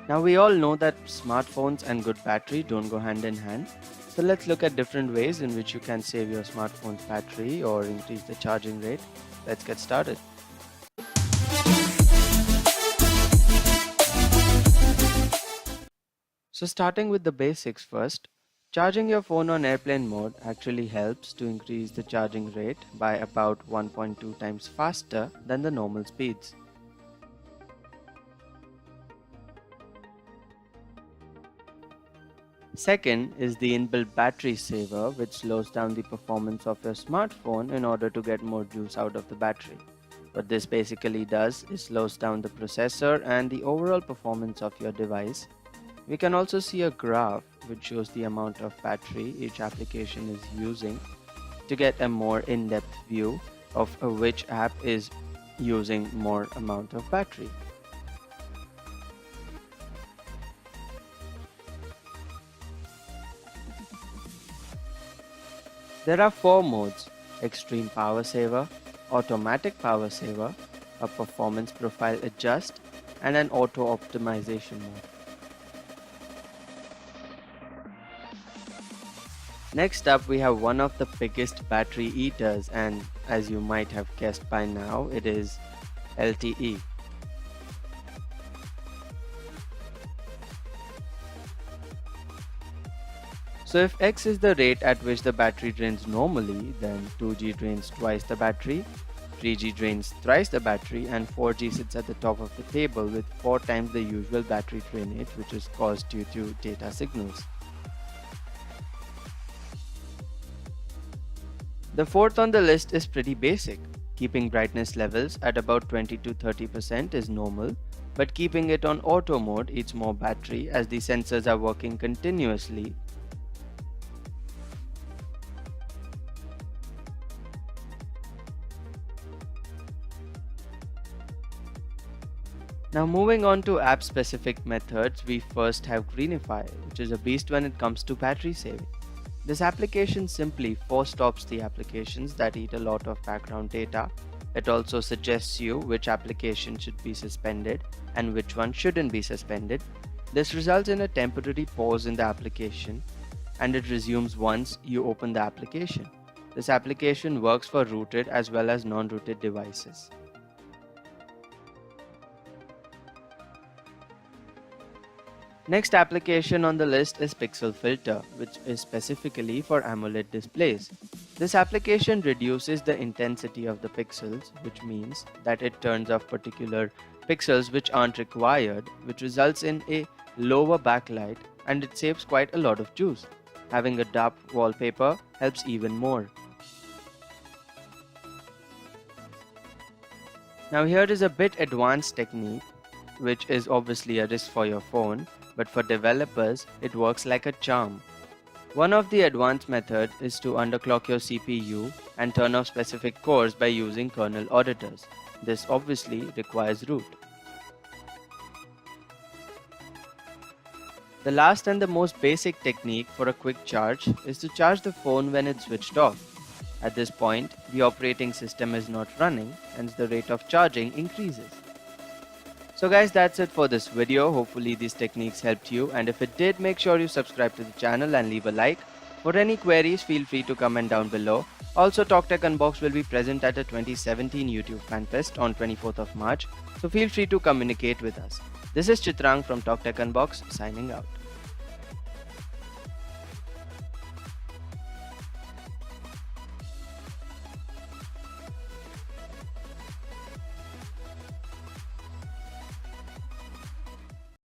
Now we all know that smartphones and good battery don't go hand in hand. So let's look at different ways in which you can save your smartphone's battery or increase the charging rate. Let's get started. So starting with the basics first, charging your phone on airplane mode actually helps to increase the charging rate by about 1.2 times faster than the normal speeds. Second is the inbuilt battery saver, which slows down the performance of your smartphone in order to get more juice out of the battery. What this basically does is slows down the processor and the overall performance of your device. We can also see a graph which shows the amount of battery each application is using to get a more in-depth view of which app is using more amount of battery. There are 4 modes: Extreme Power Saver, Automatic Power Saver, a Performance Profile Adjust, and an Auto Optimization mode. Next up, we have one of the biggest battery eaters, and as you might have guessed by now, it is LTE. So if X is the rate at which the battery drains normally, then 2G drains twice the battery, 3G drains thrice the battery, and 4G sits at the top of the table with 4 times the usual battery drainage, which is caused due to data signals. The fourth on the list is pretty basic. Keeping brightness levels at about 20 to 30% is normal, but keeping it on auto mode eats more battery as the sensors are working continuously. Now moving on to app-specific methods, we first have Greenify, which is a beast when it comes to battery saving. This application simply force stops the applications that eat a lot of background data. It also suggests you which application should be suspended and which one shouldn't be suspended. This results in a temporary pause in the application, and it resumes once you open the application. This application works for rooted as well as non-rooted devices. Next application on the list is Pixel Filter, which is specifically for AMOLED displays. This application reduces the intensity of the pixels, which means that it turns off particular pixels which aren't required, which results in a lower backlight, and it saves quite a lot of juice. Having a dark wallpaper helps even more. Now here is a bit advanced technique, which is obviously a risk for your phone, but for developers, it works like a charm. One of the advanced methods is to underclock your CPU and turn off specific cores by using kernel auditors. This obviously requires root. The last and the most basic technique for a quick charge is to charge the phone when it's switched off. At this point, the operating system is not running, hence the rate of charging increases. So guys, that's it for this video. Hopefully these techniques helped you, and if it did, make sure you subscribe to the channel and leave a like. For any queries, feel free to comment down below. Also, Talk Tech Unbox will be present at a 2017 YouTube Fan Fest on 24th of March, so feel free to communicate with us. This is Chitrang from Talk Tech Unbox signing out.